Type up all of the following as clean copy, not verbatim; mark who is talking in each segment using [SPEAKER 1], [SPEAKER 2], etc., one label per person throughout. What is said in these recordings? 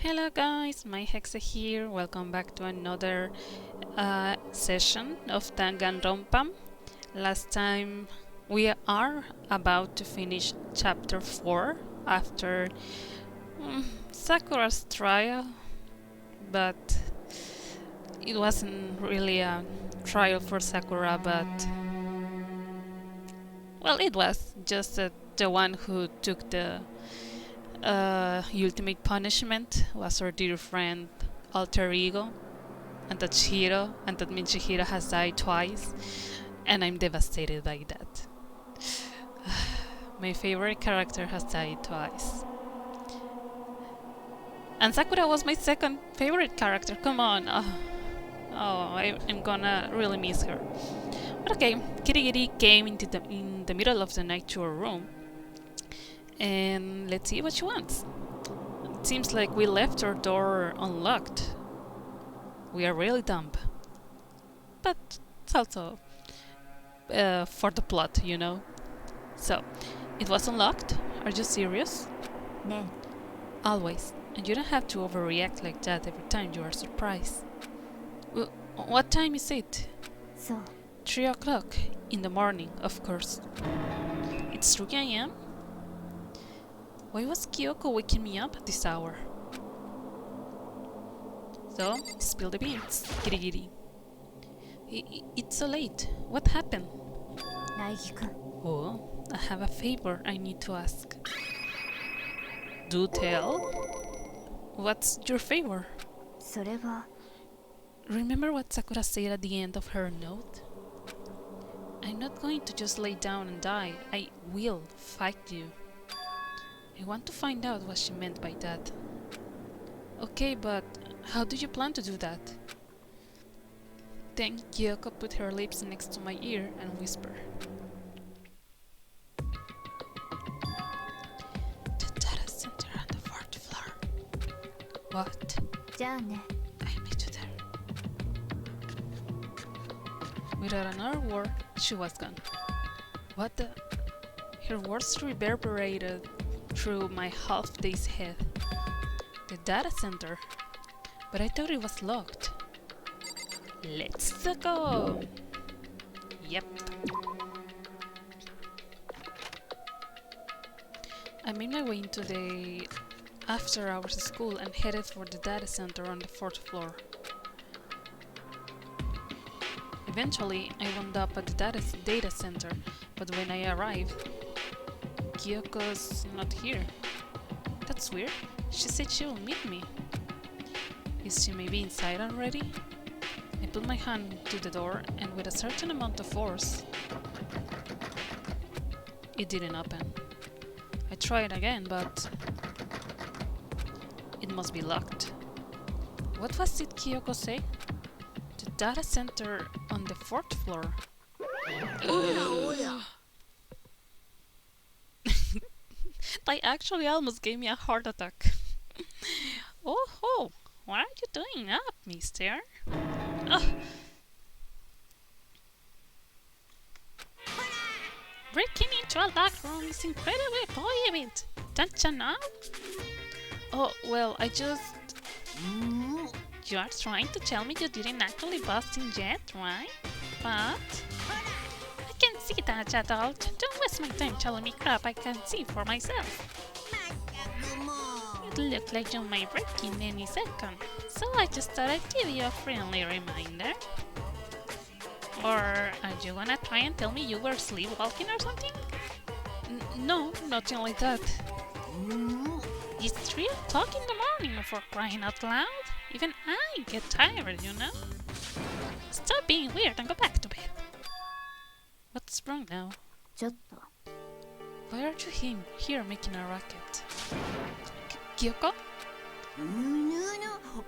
[SPEAKER 1] Hello guys, my Hexe here. Welcome back to another session of Danganronpa. Last time we are about to finish chapter 4 after Sakura's trial, but it wasn't really a trial for Sakura, but well, it was just the one who took the ultimate punishment was her dear friend alter ego, and that Chihiro, and that means Chihiro has died twice, and I'm devastated by that. My favorite character has died twice. And Sakura was my second favorite character, come on. I'm gonna really miss her. But okay, Kirigiri came in the middle of the night to her room, and let's see what she wants. It seems like we left our door unlocked. We are really dumb. But it's also for the plot, you know. So, it was unlocked? Are you serious?
[SPEAKER 2] No.
[SPEAKER 1] Always. And you don't have to overreact like that every time you are surprised. What time is it?
[SPEAKER 2] So.
[SPEAKER 1] 3 o'clock in the morning, of course. It's 3 a.m.? Why was Kyoko waking me up at this hour? So, spill the beans, Kirigiri. It's so late. What happened?
[SPEAKER 2] Naiki-kun.
[SPEAKER 1] Oh, I have a favor I need to ask. Do tell. What's your favor?
[SPEAKER 2] それは
[SPEAKER 1] Remember what Sakura said at the end of her note? I'm not going to just lay down and die. I will fight you. I want to find out what she meant by that. Okay, but how do you plan to do that? Then Kyoko put her lips next to my ear and whispered. The data center on the 4th floor. What?
[SPEAKER 2] じゃあね
[SPEAKER 1] I met you there. Without another word, she was gone. What the? Her words reverberated through my half-dazed head. The data center? But I thought it was locked. Let's go! Yep. I made my way into the after-hours school and headed for the data center on the 4th floor. Eventually, I wound up at the data center, but when I arrived, Kyoko's not here. That's weird. She said she will meet me. Is she maybe inside already? I put my hand to the door, and with a certain amount of force, it didn't open. I tried again, but it must be locked. What was it Kyoko said? The data center on the 4th floor. They actually almost gave me a heart attack. Oh, what are you doing up, mister? Breaking into a locked room is incredibly prohibited. Don't you know? Oh, well, I just... You are trying to tell me you didn't actually bust in yet, right? But... I can see that, adult. Don't waste my time telling me crap I can see for myself. It looked like you might break in any second, so I just thought I'd give you a friendly reminder. Or are you gonna try and tell me you were sleepwalking or something? No, nothing like that. It's 3 o'clock in the morning, for crying out loud. Even I get tired, you know? Stop being weird and go back to bed. What's wrong now?
[SPEAKER 2] ちょっと
[SPEAKER 1] Why are you here making a racket? Kyoko?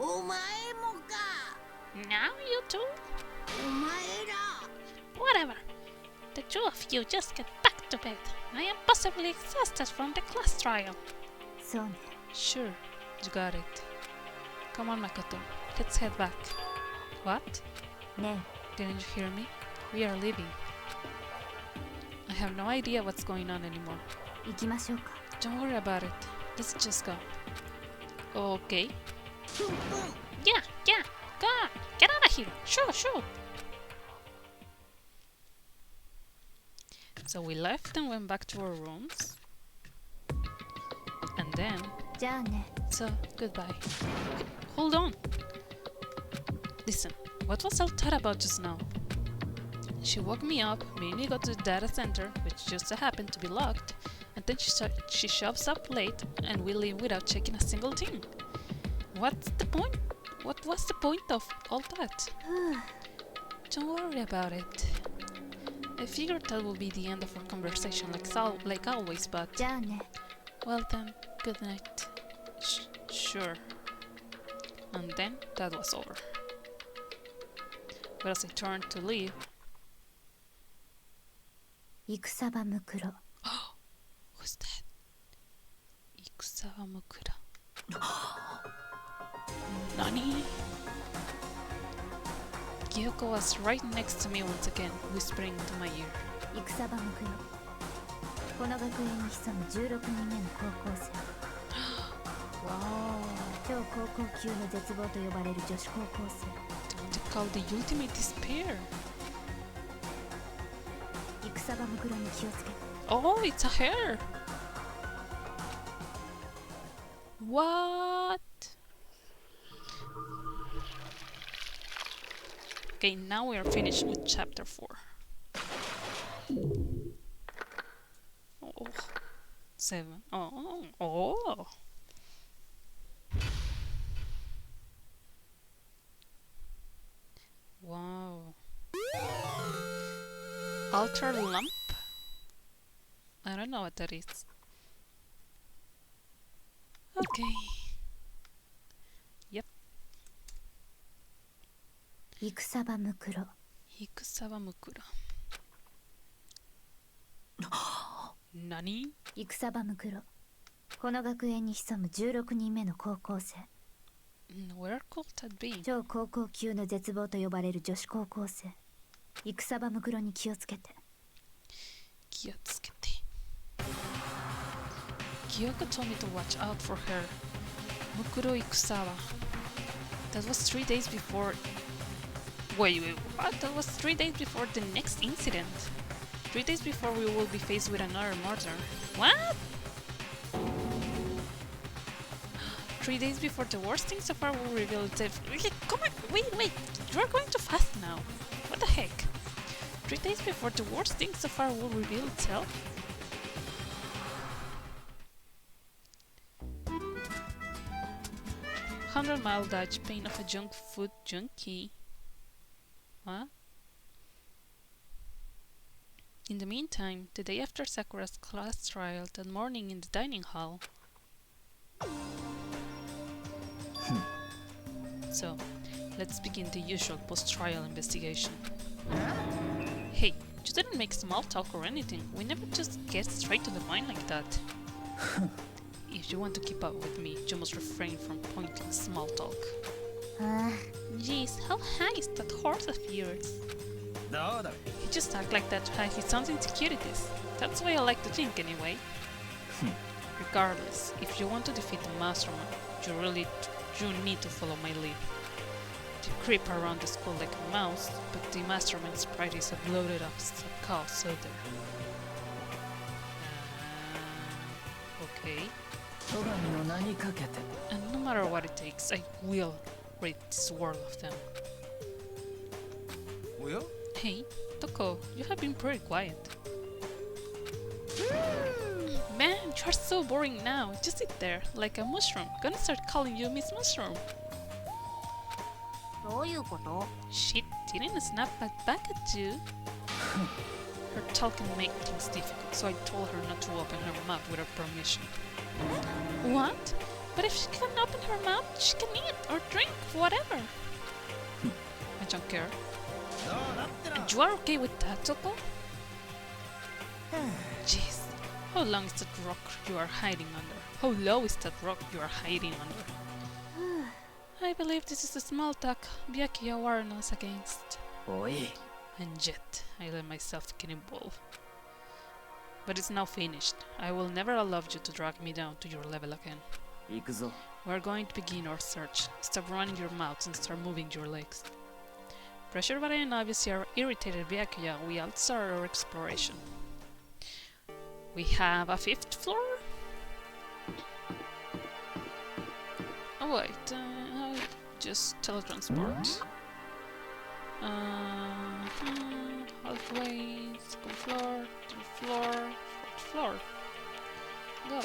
[SPEAKER 3] お前もか
[SPEAKER 1] Now you two?
[SPEAKER 3] お前ら
[SPEAKER 1] Whatever. The two of you just get back to bed. I am possibly exhausted from the class trial.
[SPEAKER 2] そうね
[SPEAKER 1] Sure, you got it. Come on, Makoto. Let's head back. What?
[SPEAKER 2] ね
[SPEAKER 1] Didn't you hear me? We are leaving. I have no idea what's going on anymore.
[SPEAKER 2] 行きましょうか
[SPEAKER 1] Don't worry about it. Let's just go. Okay,
[SPEAKER 3] プンプン
[SPEAKER 1] Yeah, yeah, go on, get out of here. Shoo, shoo. So we left and went back to our rooms. And then,
[SPEAKER 2] じゃあね。
[SPEAKER 1] so goodbye. Hold on. Listen, what was Altara about just now? She woke me up, made me go to the data center, which just so happened to be locked, and then she shows up late and we leave without checking a single thing. What's the point? What was the point of all that? Don't worry about it. I figured that would be the end of our conversation like always, but...
[SPEAKER 2] じゃあね。
[SPEAKER 1] Well then, good night. Sure. And then that was over. But as I turned to leave...
[SPEAKER 2] 戦場むくろ。
[SPEAKER 1] Who's that? Ikusawa Mukura. Nani? Kyoko was right next to me once again, whispering into my ear.
[SPEAKER 2] 戦場むくろ。この学園に潜む16人目の高校生。
[SPEAKER 1] Wow.
[SPEAKER 2] 超高校級の絶望と呼ばれる女子高校生。
[SPEAKER 1] They call the ultimate despair.
[SPEAKER 2] 戦場むくろに気をつけて。
[SPEAKER 1] Oh, it's a hair! What? Okay, now we are finished with chapter 4. Oh, 7. Oh. Wow. Altar lamp? I don't know what that is. Okay. Yep.
[SPEAKER 2] 戦場むくろ。
[SPEAKER 1] Hikusawa Mukura. Nani?
[SPEAKER 2] 戦場むくろ。この学園に潜む16人目の高校生。
[SPEAKER 1] Where could that be?
[SPEAKER 2] 超高校級の絶望と呼ばれる女子高校生。戦場むくろに気をつけて。
[SPEAKER 1] Kyotsukete. Kyoko told me to watch out for her. Mukuro Ikusawa. That was 3 days before... Wait, what? That was 3 days before the next incident. 3 days before we will be faced with another murder. What? 3 days before the worst thing so far will reveal itself. Come on, wait, you are going too fast now. What the heck? 3 days before the worst thing so far will reveal itself? $100-mile dodge, pain of a junk food junkie. What? In the meantime, the day after Sakura's class trial, that morning in the dining hall. So, let's begin the usual post-trial investigation. Hey, you didn't make small talk or anything. We never just get straight to the point like that. If you want to keep up with me, you must refrain from pointless small talk. Jeez, how high is that horse of yours? He just acts like that to hide his son's insecurities. That's the way I like to think anyway. Regardless, if you want to defeat the mastermind, you need to follow my lead. You creep around the school like a mouse, but the mastermind's pride is a bloated up cow, so there. Okay. And no matter what it takes, I will rid this world of them. Hey, Toko, you have been pretty quiet. Man, you are so boring now. Just sit there, like a mushroom. Gonna start calling you Miss Mushroom.
[SPEAKER 3] どういうこと
[SPEAKER 1] Shit, didn't snap back at you. Her talk can make things difficult, so I told her not to open her mouth without permission. What? But if she can open her mouth, she can eat or drink, whatever. I don't care. And you are okay with that, Toko? Jeez, how long is that rock you are hiding under? How low is that rock you are hiding under? I believe this is a small talk Byakuya warned us against. And yet, I let myself get involved. But it's now finished. I will never allow you to drag me down to your level again. We're going to begin our search. Stop running your mouths and start moving your legs. Pressured by an obviously irritated Byakuya, we'll start our exploration. We have a 5th floor? Oh wait, just teletransport. Halfway, 2nd floor, 3rd floor, 4th floor. Go.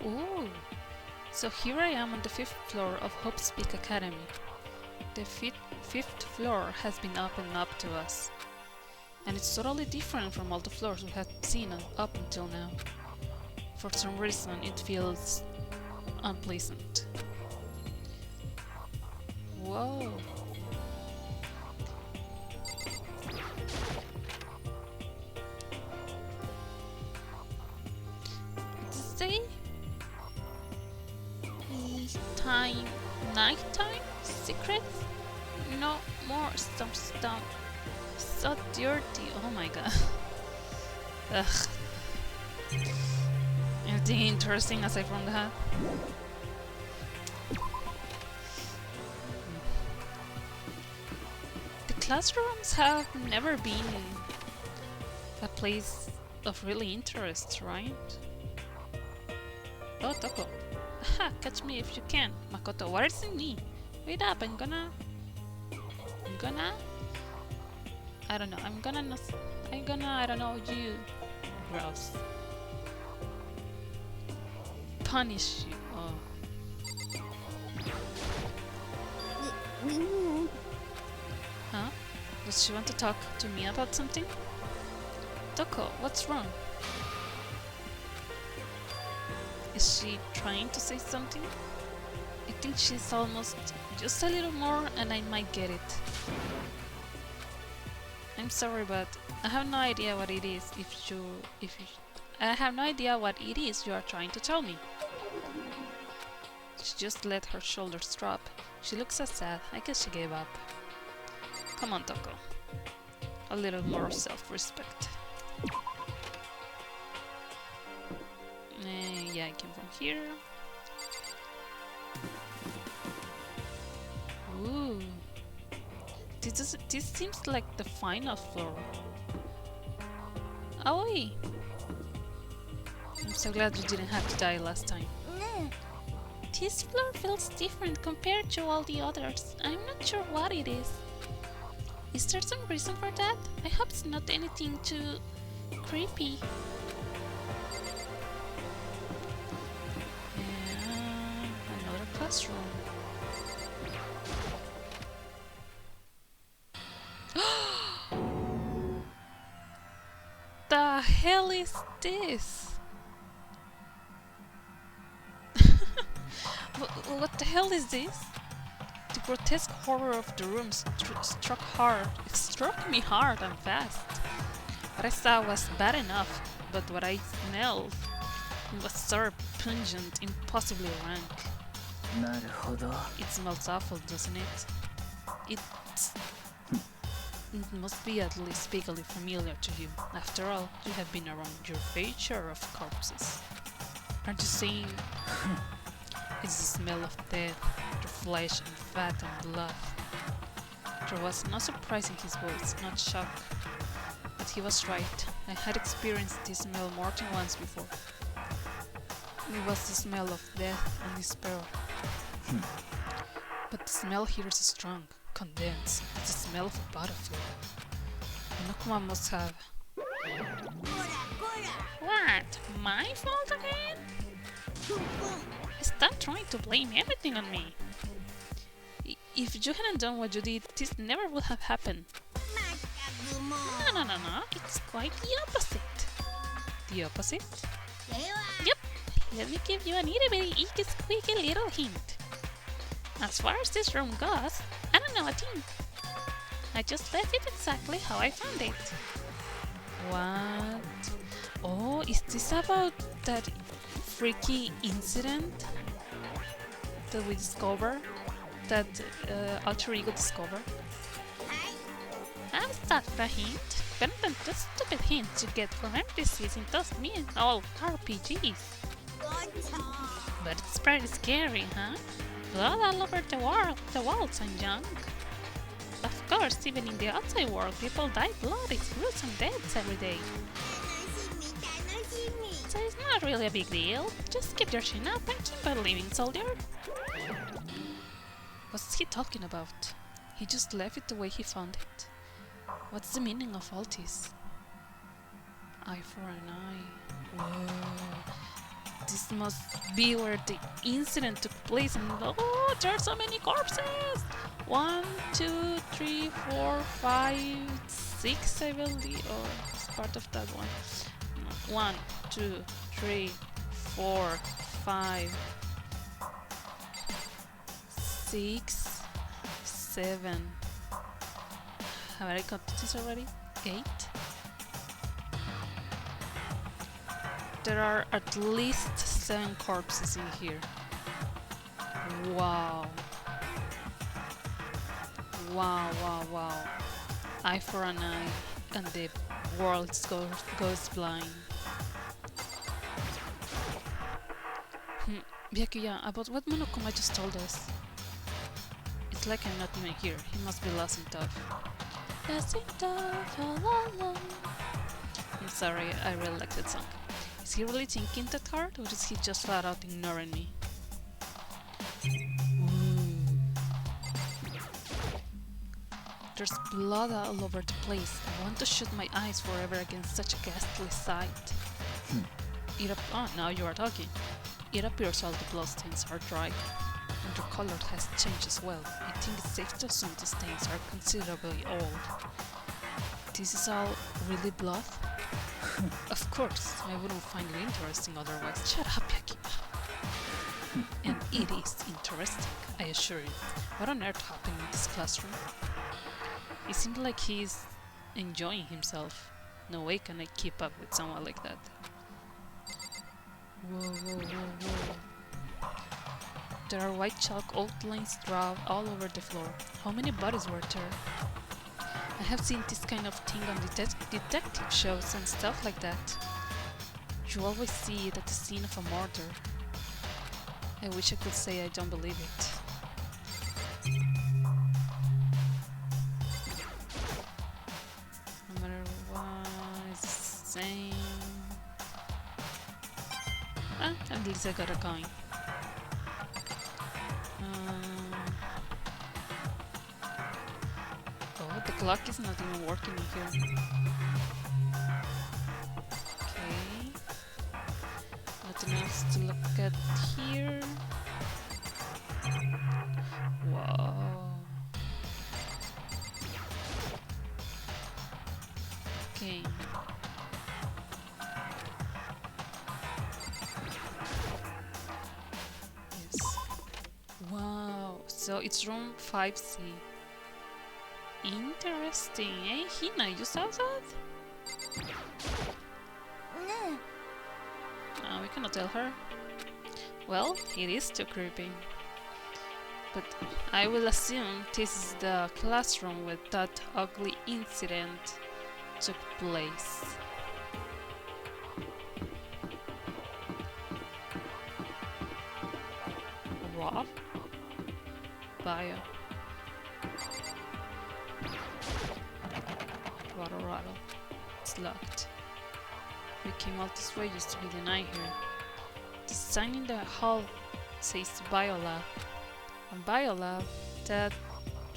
[SPEAKER 1] Ooh, so here I am on the 5th floor of Hope's Peak Academy. The 5th floor has been opened up to us, and it's totally different from all the floors we have seen up until now. For some reason, it feels unpleasant. Whoa. Say nighttime secrets? No more stuff. So dirty. Oh my god. Ugh. Anything interesting aside from that? The classrooms have never been a place of really interest, right? Oh, Toko. Aha, catch me if you can. Makoto, what is in me? Wait up, I'm gonna... I don't know, I don't know, you. Gross. Punish you. Oh. Huh? Does she want to talk to me about something? Toko, what's wrong? Is she trying to say something? I think she's almost just a little more and I might get it. I'm sorry, but I have no idea what it is I have no idea what it is you are trying to tell me. She just let her shoulders drop. She looks so sad. I guess she gave up. Come on, Toko. A little more self-respect. Yeah, I came from here. Ooh. This seems like the final floor. Aoi! I'm so glad you didn't have to die last time. This floor feels different compared to all the others. I'm not sure what it is. Is there some reason for that? I hope it's not anything too creepy. Another classroom. The hell is this? What the hell is this? The grotesque horror of the room struck me hard and fast. What I saw was bad enough, but what I smelled was so pungent, impossibly rank. It smells awful, doesn't it? It must be at least vaguely familiar to you. After all, you have been around your fair share of corpses. Aren't you saying it's the smell of death, the flesh and fat and blood? There was no surprise in his voice, not shock. But he was right. I had experienced this smell more than once before. It was the smell of death and despair. But the smell here is strong, condensed. It's the smell of a battlefield. Monokuma must have... What? My fault again? Stop trying to blame everything on me. If you hadn't done what you did, this never would have happened. No. It's quite the opposite. The opposite? Yep. Let me give you an itty bitty icky squeaky little hint. As far as this room goes, I don't know a thing. I just left it exactly how I found it. What? Oh, is this about that freaky incident that we discover, that alter ego discover? I was that a hint, better than the stupid hints you get from NPCs in those mean old RPGs. But it's pretty scary, huh? Blood all over the walls and junk. Of course, even in the outside world, people die bloody, gruesome deaths every day. So it's not really a big deal. Just keep your chin up and keep believing, soldier. What's he talking about? He just left it the way he found it. What's the meaning of all this? Eye for an eye. Whoa. This must be where the incident took place, and oh, there are so many corpses! 1, 2, 3, 4, 5, 6, I believe, or it's part of that one. 1, 2, 3, 4, 5, 6, 7. Have I got this already? 8. There are at least 7 corpses in here. Wow. Wow, wow, wow. Eye for an eye, and the world goes blind. Byakuya, about what Monokuma just told us. It's like I'm not even here. He must be lost in thought. Lost in thought, all alone. I'm sorry, I really like that song. Is he really thinking that hard, or is he just flat out ignoring me? There's blood all over the place. I want to shoot my eyes forever against such a ghastly sight. Oh, now you are talking. It appears all the bloodstains are dry, and the color has changed as well. I think it's safe to assume the stains are considerably old. This is all really blood? Of course, I wouldn't find it interesting otherwise. Shut up, Yaki. And it is interesting, I assure you. What on earth happened in this classroom? It seemed like he's enjoying himself. No way can I keep up with someone like that. Whoa, whoa, whoa, whoa. There are white chalk outlines drawn all over the floor. How many bodies were there? I have seen this kind of thing on detective shows and stuff like that. You always see it at the scene of a murder. I wish I could say I don't believe it. No matter what, it's the same. Ah, at least I got a coin. Oh, the clock is not even working in here. Okay. Nothing else to look at here. Wow. Okay. Yes. Wow. So it's room 5C. Interesting, eh? Hina, you saw that? We cannot tell her. Well, it is too creepy. But I will assume this is the classroom where that ugly incident took place. What? Bio. Rattle. It's locked. We came all this way just to be denied here. The sign in the hall says Biolab. And Biolab that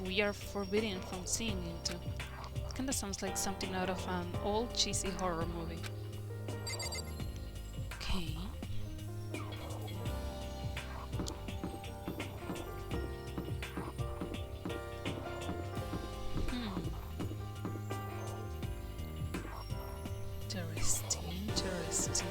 [SPEAKER 1] we are forbidden from seeing into. It kinda sounds like something out of an old cheesy horror movie. Okay. Interesting.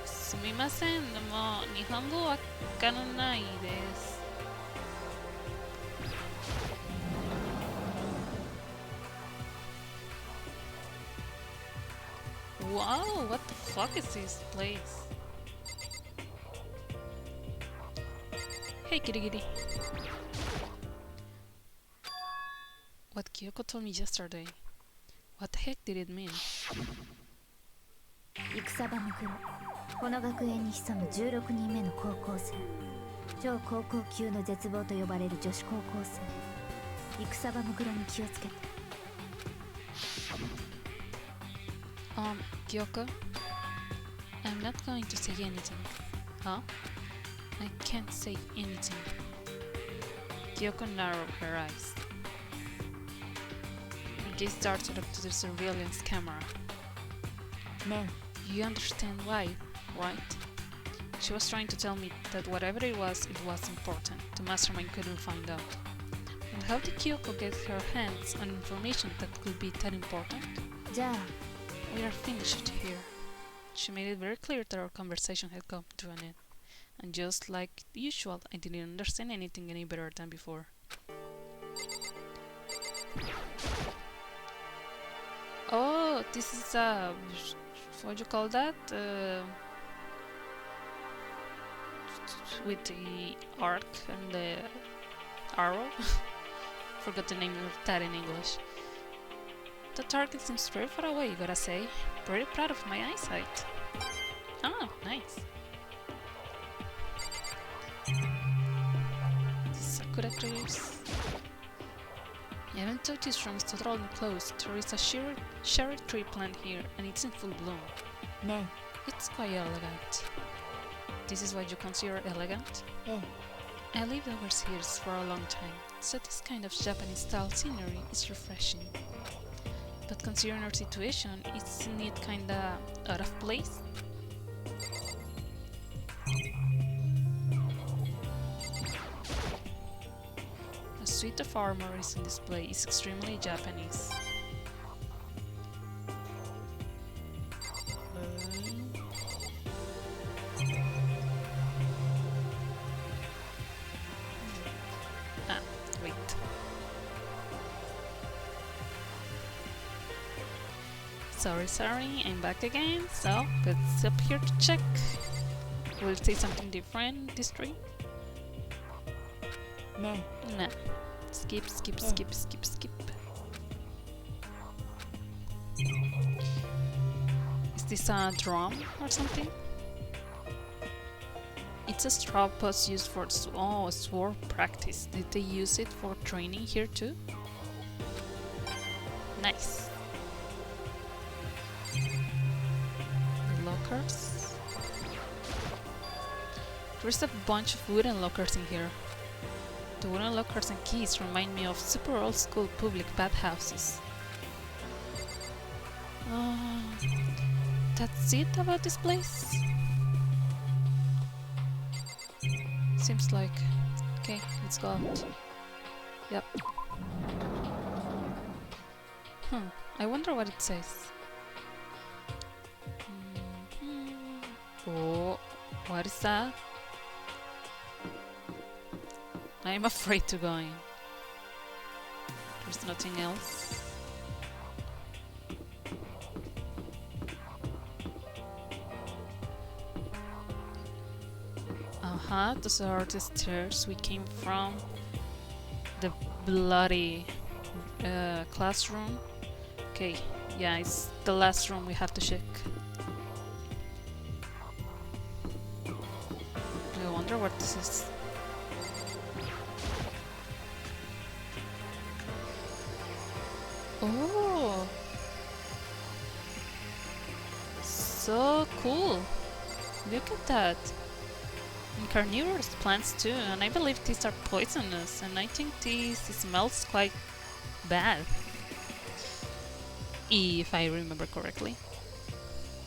[SPEAKER 1] すみません、でも日本語わからないです。Wow, what the fuck is this place? Hey, kitty kitty. What Kyoko told me yesterday. What the heck did it mean?
[SPEAKER 2] 戦場ムクロ、この学園に潜む16人目の高校生、超高校級の絶望と呼ばれる女子高校生、戦場ムクロに気をつけて。
[SPEAKER 1] Kyoko? I'm not going to say anything. Huh? I can't say anything. Kyoko narrowed her eyes. Her gaze darted up to the surveillance camera.
[SPEAKER 2] ね
[SPEAKER 1] You understand why, right? She was trying to tell me that whatever it was important. The mastermind couldn't find out. And how did Kyoko get her hands on information that could be that important?
[SPEAKER 2] え、じゃあ
[SPEAKER 1] We are finished here. She made it very clear that our conversation had come to an end. And just like usual, I didn't understand anything any better than before. Oh, this is what do you call that? With the arc and the arrow? Forgot the name of that in English. The target seems very far away, gotta say. Pretty proud of my eyesight. Oh, nice. Sakura trees. Even though this room is totally enclosed, there is a cherry tree plant here, and it's in full bloom.
[SPEAKER 2] ね
[SPEAKER 1] It's quite elegant. This is what you consider elegant?
[SPEAKER 2] え、え
[SPEAKER 1] I lived overseas for a long time, so this kind of Japanese-style scenery is refreshing. But considering our situation, isn't it kinda out of place? A suite of armor is on display is extremely Japanese. Wait. Sorry, I'm back again, so let's up here to check. Will it say something different this stream?
[SPEAKER 2] ね
[SPEAKER 1] Nah. Skip. Is this a drum or something? It's a straw post used for sword practice. Did they use it for training here too? Nice. Lockers. There's a bunch of wooden lockers in here. The wooden lockers and keys remind me of super old school public bathhouses. That's it about this place? Seems like. Okay, let's go out. Yep. I wonder what it says. Oh, what is that? I'm afraid to go in. There's nothing else. Those are the stairs we came from. The bloody classroom. Okay, yeah, it's the last room we have to check. I wonder what this is. Oh, so cool! Look at that. And carnivorous plants too, and I believe these are poisonous, and I think this smells quite bad. If I remember correctly.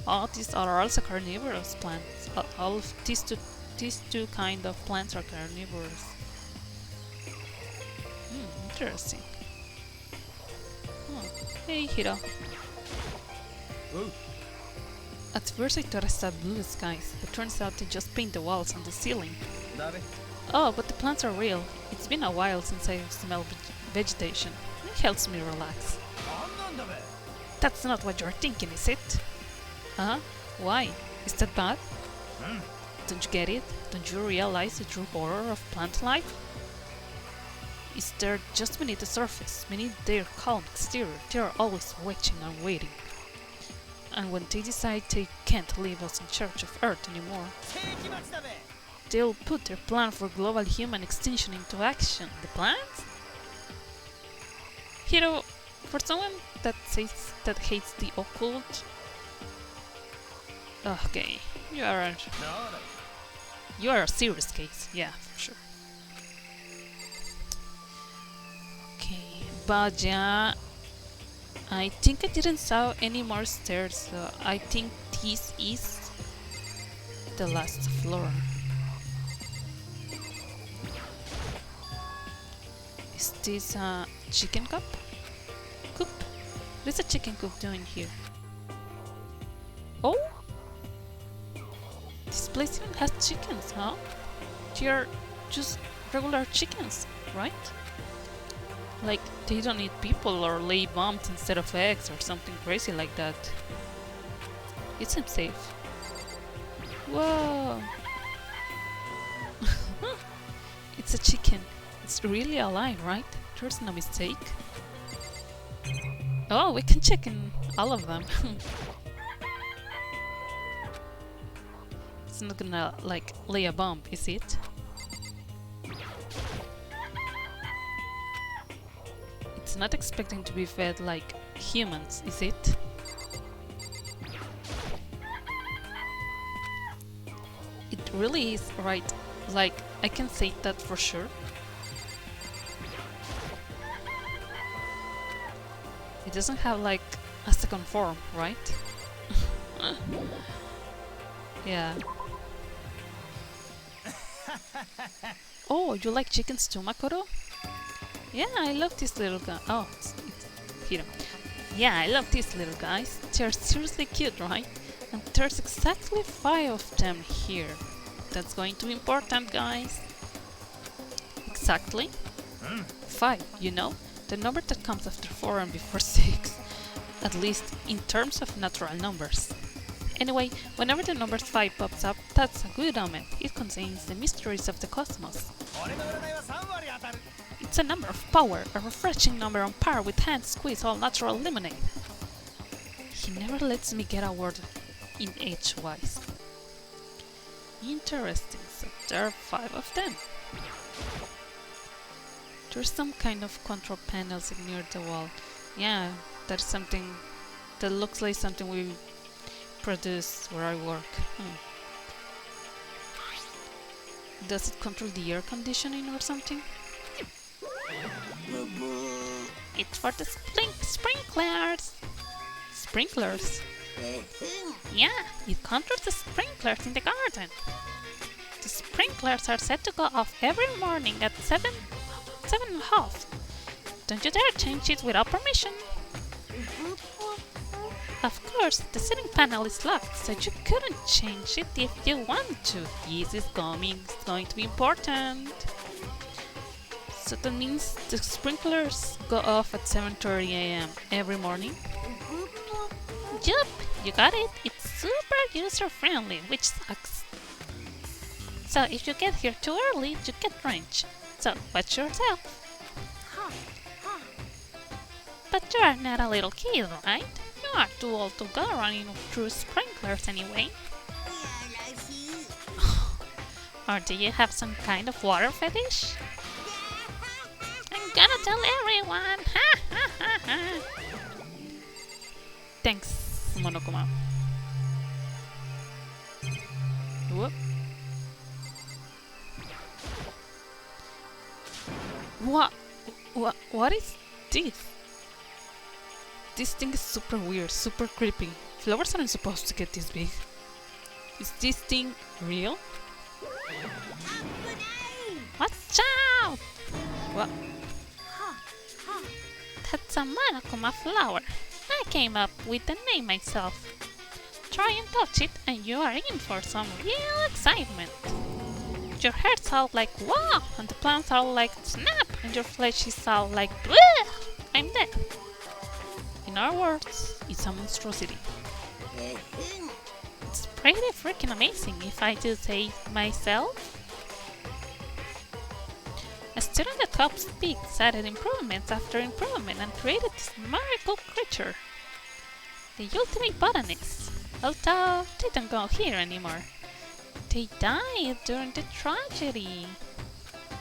[SPEAKER 1] Oh, these are also carnivorous plants. All of these two kind of plants are carnivorous. Interesting. Hey, Hiro.
[SPEAKER 4] Oh.
[SPEAKER 1] At first I thought I saw blue skies, but turns out they just paint the walls and the ceiling. Oh, but the plants are real. It's been a while since I smelled vegetation. It helps me relax. That's not what you're thinking, is it? Huh? Why? Is that bad? Don't you get it? Don't you realize the true horror of plant life? Is there just beneath the surface, beneath their calm exterior, they are always watching and waiting. And when they decide they can't leave us in charge of Earth anymore, they'll put their plan for global human extinction into action. The plans? Hiro, for someone that says that hates the occult, okay, you are a serious case, yeah, for sure. Okay, but yeah, I think I didn't saw any more stairs, so I think this is the last floor. Is this a chicken coop? What is a chicken coop doing here? Oh? This place even has chickens, huh? They are just regular chickens, right? Like, they don't eat people or lay bombs instead of eggs or something crazy like that. It seems safe. Whoa! It's a chicken. It's really alive, right? There's no mistake. Oh, we can check in all of them. It's not gonna, like, lay a bomb, is it? It's not expecting to be fed like humans, is it? It really is, right? Like, I can say that for sure. It doesn't have like a second form, right? Yeah. Oh, you like chickens too, Makoto? Yeah, I love this little guy. Oh, it's Hiro. Yeah, I love these little guys. They're seriously cute, right? And there's exactly 5 of them here. That's going to be important, guys. Exactly? 5, you know? The number that comes after 4 and before 6. At least in terms of natural numbers. Anyway, whenever the number 5 pops up, that's a good omen. It contains the mysteries of the cosmos. It's a number of power, a refreshing number on par with hand squeeze all natural lemonade. He never lets me get a word in edgewise. Interesting, so there are 5 of them. There's some kind of control panels near the wall. Yeah, that's something that looks like something we produce where I work. Does it control the air conditioning or something? It's for the sprinklers! Sprinklers? Yeah, it controls the sprinklers in the garden. The sprinklers are set to go off every morning at 7:30. Don't you dare change it without permission. Of course, the ceiling panel is locked, so you couldn't change it if you want to. This is going to be important. So that means the sprinklers go off at 7:30 AM every morning? Yup, you got it. It's super user-friendly, which sucks. So if you get here too early, you get drenched. So watch yourself. But you are not a little kid, right? You are too old to go running through sprinklers anyway. Or do you have some kind of water fetish? I'm gonna tell everyone! Ha ha ha ha! Thanks, Monokuma. Whoop. What is this? This thing is super weird, super creepy. Flowers aren't supposed to get this big. Is this thing real? Watch out! What? That's a Monokuma flower. I came up with the name myself. Try and touch it and you are in for some real excitement. Your heart's all like wow, and the plants are all like snap, and your flesh is all like bleh! I'm dead. In our words, it's a monstrosity. It's pretty freaking amazing, if I do say myself. A student at top speaks added improvements after improvement and created this miracle creature. The ultimate botanist. Although they don't go here anymore. They died during the tragedy.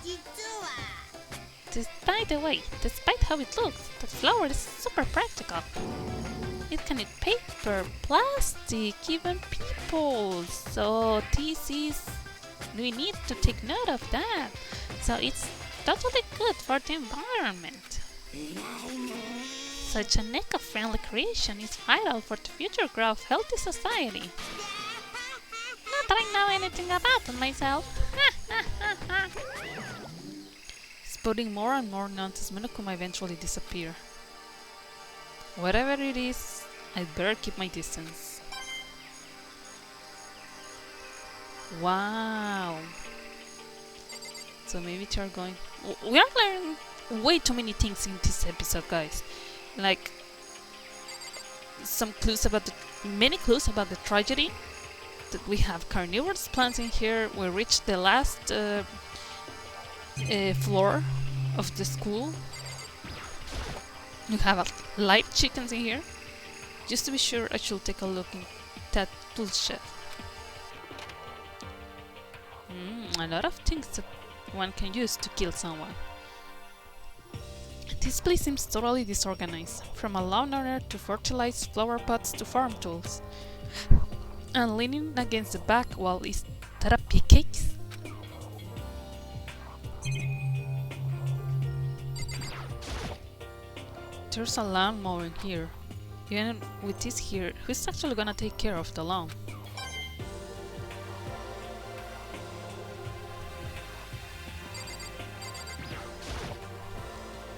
[SPEAKER 3] 実は
[SPEAKER 1] By the way, despite how it looks, that flower is super practical. It can eat paper, plastic, even people. So we need to take note of that. So it's totally good for the environment. Such an eco-friendly creation is vital for the future growth of healthy society. Not that I know anything about it myself. Spouting more and more nonsense, Monokuma eventually disappear. Whatever it is, I'd better keep my distance. Wow. So maybe they're going... We are learning way too many things in this episode, guys. Like, many clues about the tragedy. That we have carnivorous plants in here. We reached the last floor of the school. You have live chickens in here. Just to be sure, I should take a look in that tool shed. A lot of things that one can use to kill someone. This place seems totally disorganized, from a lawn order to fertilized flower pots to farm tools. And leaning against the back wall is that a pickaxe? There's a lawn mowing here. Even with this here, who's actually gonna take care of the lawn?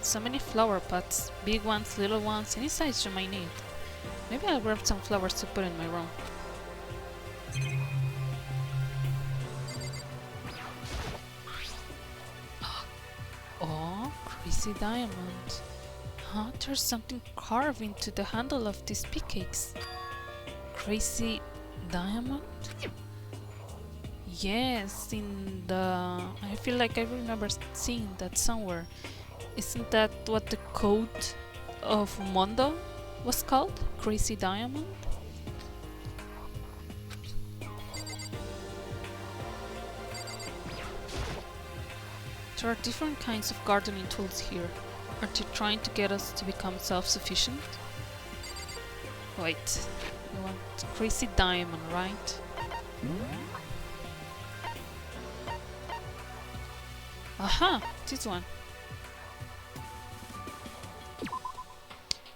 [SPEAKER 1] So many flower pots, big ones, little ones, any size you might need. Maybe I'll grab some flowers to put in my room. Oh, crazy diamond. Huh? There's something carved into the handle of this pickaxe. Crazy diamond? Yes, in the... I feel like I remember seeing that somewhere. Isn't that what the code of Mondo was called? Crazy diamond? There are different kinds of gardening tools here. Are they trying to get us to become self-sufficient? Wait, you want crazy diamond, right? Aha! This one.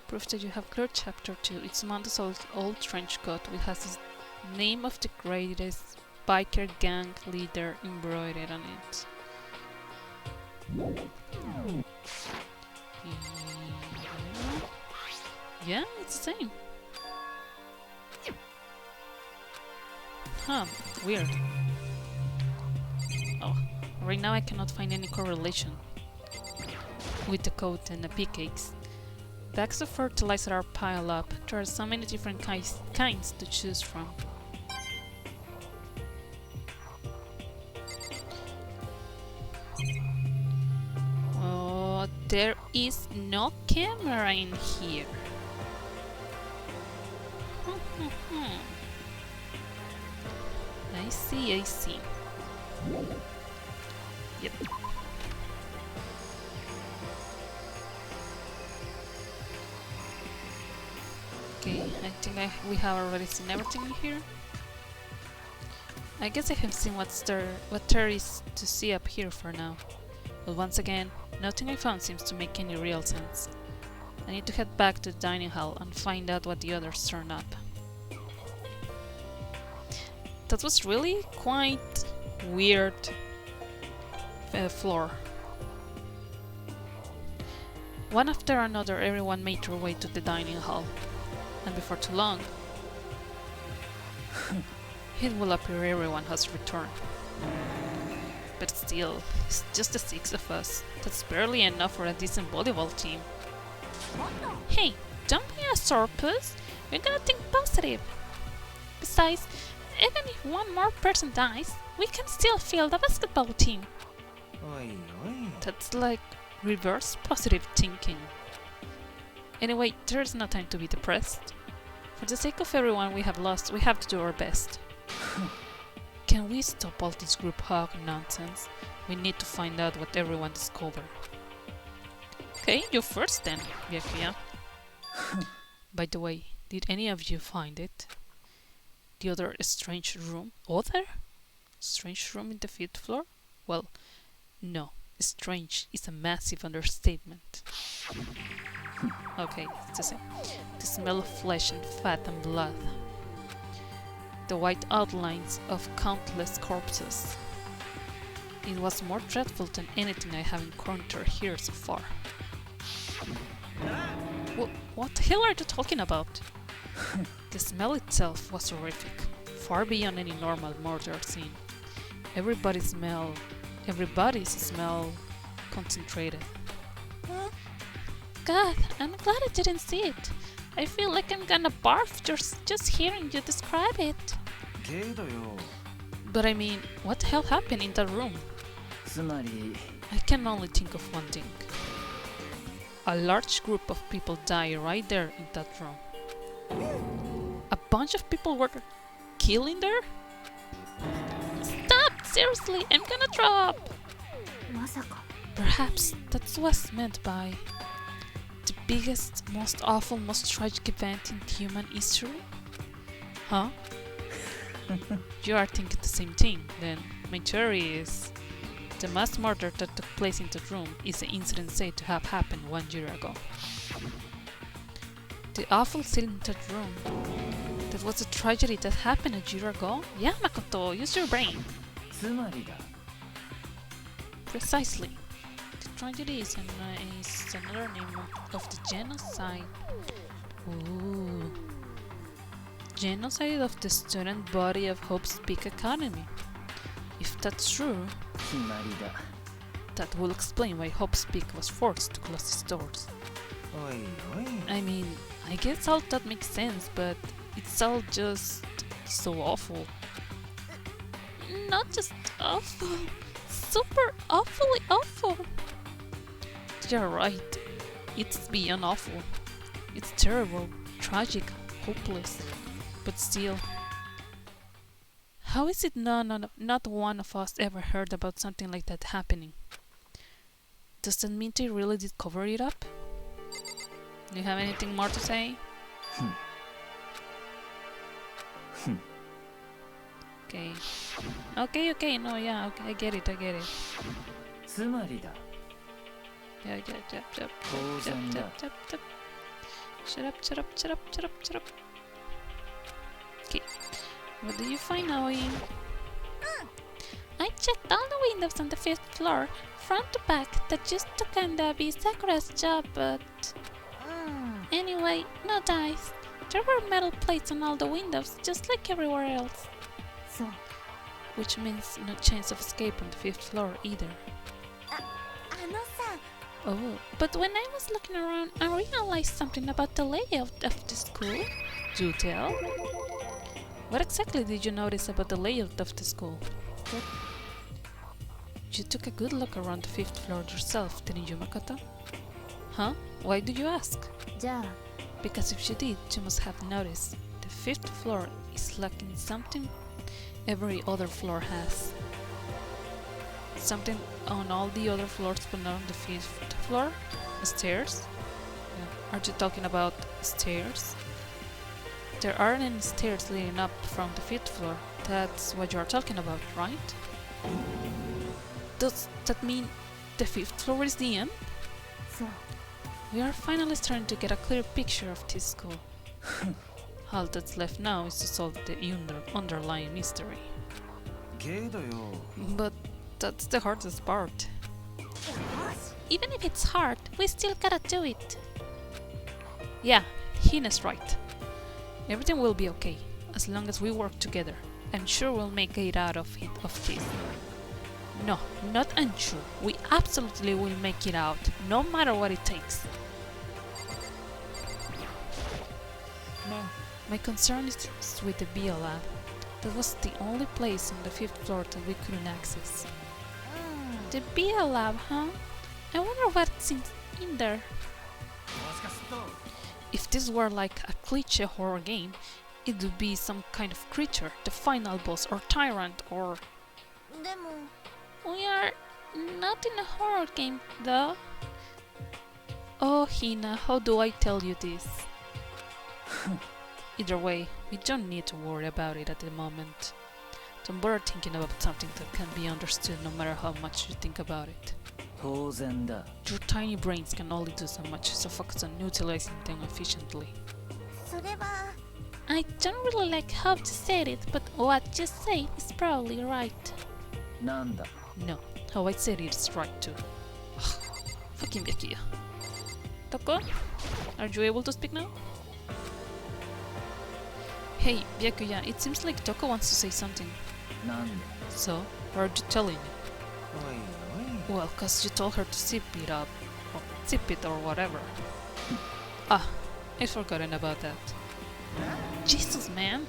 [SPEAKER 1] Proof that you have cleared chapter 2. It's Mondo's old trench coat, which has the name of the greatest biker gang leader embroidered on it. Yeah, it's the same. Huh, weird. Oh, right now I cannot find any correlation with the coat and the pickaxe. Bags of fertilizer are piled up. There are so many different kinds to choose from. Oh, there is no camera in here. I see, I see. Yep. Okay, I think we have already seen everything in here. I guess I have seen what there is to see up here for now. But once again, nothing I found seems to make any real sense. I need to head back to the dining hall and find out what the others turn up. That was really quite weird floor. One after another, everyone made their way to the dining hall. And before too long, it will appear everyone has returned. But still, it's just the 6 of us. That's barely enough for a decent volleyball team. Hey, don't be a sore puss. We're gonna think positive. Besides, even if one more person dies, we can still field the basketball team.
[SPEAKER 4] Oi, oi.
[SPEAKER 1] That's like reverse positive thinking. Anyway, there's no time to be depressed. For the sake of everyone we have lost, we have to do our best. Can we stop all this group hug nonsense? We need to find out what everyone discovered. Okay, you first then, Byakuya. By the way, did any of you find it? The other strange room? Other? Strange room in the 5th floor? Well, no. Strange is a massive understatement. Okay, it's the same. The smell of flesh and fat and blood. The white outlines of countless corpses. It was more dreadful than anything I have encountered here so far. What the hell are you talking about? The smell itself was horrific, far beyond any normal murder scene. Everybody's smell concentrated. God, I'm glad I didn't see it. I feel like I'm gonna barf just hearing you describe it. But I mean, what the hell happened in that room? I can only think of one thing. A large group of people died right there in that room. A bunch of people were killed in there? Stop! Seriously, I'm gonna throw up! Perhaps that's what's meant by the biggest, most awful, most tragic event in human history? Huh? You are thinking the same thing, then my theory is the mass murder that took place in that room is the incident said to have happened 1 year ago. The awful scene in that room, that was a tragedy that happened a year ago? Yeah, Makoto, use your brain. Precisely. The tragedy is another name of the genocide. Ooh. Genocide of the student body of Hope's Peak Academy. If that's true, that will explain why Hope's Peak was forced to close its doors. I mean, I guess all that makes sense, but it's all just so awful. Not just awful, super awfully awful. You're right, it's beyond awful. It's terrible, tragic, hopeless, but still. How is it not one of us ever heard about something like that happening? Does that mean they really did cover it up? Do you have anything more to say? Okay, no, yeah, okay, I get it. Yep. Shut up. Okay, what do you find, Aoi? I checked all the windows on the 5th floor, front to back. That used to kinda be Sakura's job, but... Anyway, no dice. There were metal plates on all the windows, just like everywhere else.
[SPEAKER 2] So,
[SPEAKER 1] which means no chance of escape on the 5th floor either. Oh, but when I was looking around, I realized something about the layout of the school. Do tell. What exactly did you notice about the layout of the school? You took a good look around the 5th floor yourself, didn't you, Makoto? Huh? Why do you ask? Because if you did, you must have noticed the 5th floor is lacking something every other floor has. Something on all the other floors but not on the 5th floor? Stairs? Yeah. Are you talking about stairs? There aren't any stairs leading up from the 5th floor. That's what you are talking about, right? Does that mean the 5th floor is the end?
[SPEAKER 2] So,
[SPEAKER 1] we are finally starting to get a clear picture of this school. All that's left now is to solve the underlying mystery. But that's the hardest part. Even if it's hard, we still gotta do it. Yeah, Hina's right. Everything will be okay, as long as we work together. I'm sure we'll make it out of this. No, not unsure. We absolutely will make it out, no matter what it takes. My concern is with the BL lab. That was the only place on the 5th floor that we couldn't access. The BL lab, huh? I wonder what's in there. If this were like a cliché horror game, it would be some kind of creature, the final boss or tyrant or...
[SPEAKER 3] でも
[SPEAKER 1] We are not in a horror game, though. Oh, Hina, how do I tell you this? Either way, we don't need to worry about it at the moment. Don't bother thinking about something that can be understood no matter how much you think about it.
[SPEAKER 5] 当然だ。
[SPEAKER 1] Your tiny brains can only do so much, so focus on utilizing them efficiently.
[SPEAKER 3] それは
[SPEAKER 1] I don't really like how you said it, but what you say is probably right.
[SPEAKER 5] なんだ。
[SPEAKER 1] No, how I said it is right too. Fucking Byakuya. Toko? Are you able to speak now? Hey, Byakuya, it seems like Toko wants to say something.
[SPEAKER 5] なんで。
[SPEAKER 1] So, what are you telling me?
[SPEAKER 4] おいおい
[SPEAKER 1] Well, cause you told her to zip it up. Or zip it or whatever. Ah, I'd forgotten about that. Jesus, man.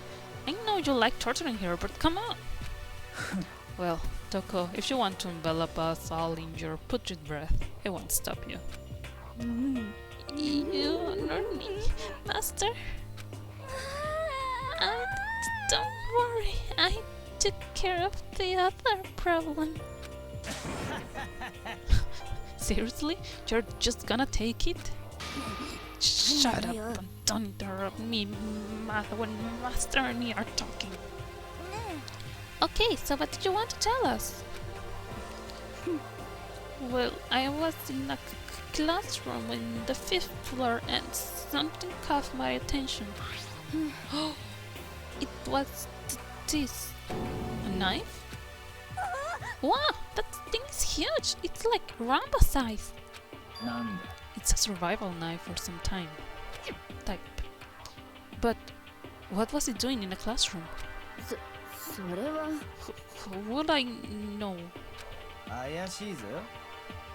[SPEAKER 1] I know you like torturing her, but come on. Well, Toko, if you want to envelop us all in your putrid breath, I won't stop you. You honored me, Master. Don't worry, I took care of the other problem. Seriously? You're just gonna take it? Shut up and don't interrupt me when Master and me are talking. Okay, so what did you want to tell us? Well, I was in a classroom in the 5th floor and something caught my attention. It was this. A knife? Wow, that thing is huge! It's like Rambo size!
[SPEAKER 5] なんだ。
[SPEAKER 1] It's a survival knife for some type. But what was it doing in the classroom?
[SPEAKER 2] それは
[SPEAKER 1] How would I know?
[SPEAKER 4] 怪しいぞ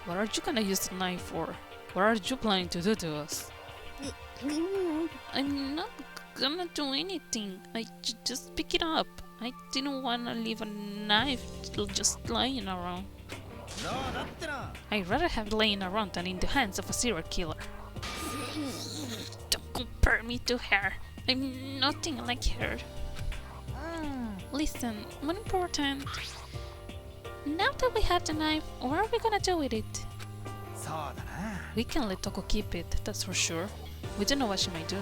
[SPEAKER 1] What are you gonna use the knife for? What are you planning to do to us? I'm not gonna do anything. Just pick it up. I didn't wanna leave a knife just lying around.
[SPEAKER 4] なあだってな
[SPEAKER 1] I'd rather have it laying around than in the hands of a serial killer. Don't compare me to her. I'm nothing like her. Listen, one important. Now that we have the knife, what are we gonna do with it?
[SPEAKER 4] そうだな
[SPEAKER 1] We can let Toko keep it, that's for sure. We don't know what she might do.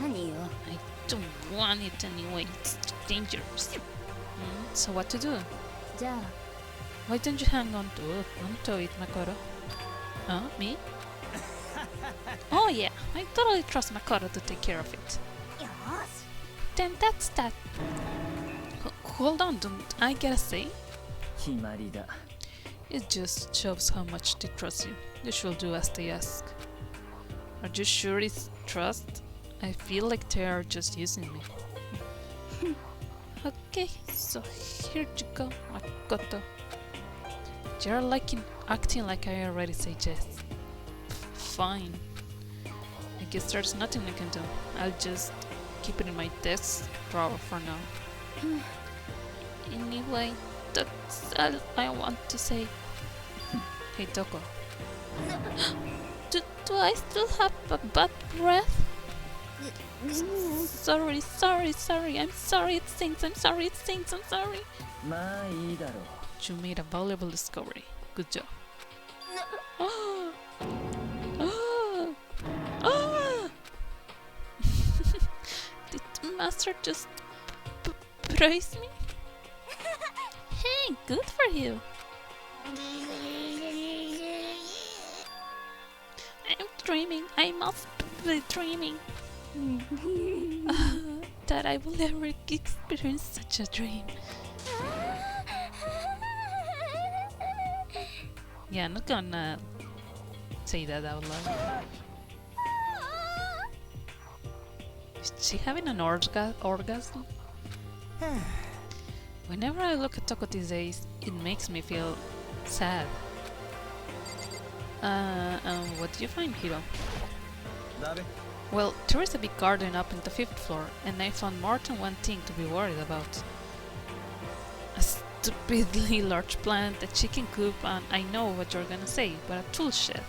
[SPEAKER 2] 何よ
[SPEAKER 1] I don't want it anyway, it's dangerous. So what to do?
[SPEAKER 2] じゃあ
[SPEAKER 1] Why don't you hang onto it, Makoto? Huh? Me? Oh yeah, I totally trust Makoto to take care of it.
[SPEAKER 3] よし
[SPEAKER 1] Then that's that. Hold on, don't I get a say?
[SPEAKER 5] 決まりだ。
[SPEAKER 1] It just shows how much they trust you. You should do as they ask. Are you sure it's trust? I feel like they are just using me. Okay, so here you go, Makoto. You're acting like I already say yes. Fine. I guess there's nothing I can do. I'll just keep it in my desk drawer for now. Anyway, that's all I want to say. Hey Toko. Do I still have a bad breath? Sorry. I'm sorry it stinks. I'm sorry.
[SPEAKER 5] まあいいだろう。
[SPEAKER 1] You made a valuable discovery. Good job. Did Master just praise me? Hey, good for you. I'm dreaming. I must be dreaming. That I will ever experience such a dream. Yeah, I'm not gonna say that out loud. Is she having an orgasm? Whenever I look at Toko these days, it makes me feel sad. What do you find, Hiro?
[SPEAKER 4] だべ
[SPEAKER 1] Well, there is a big garden up in the 5th floor, and I found more than one thing to be worried about. A stupidly large plant, a chicken coop, and I know what you're gonna say, but a tool shed.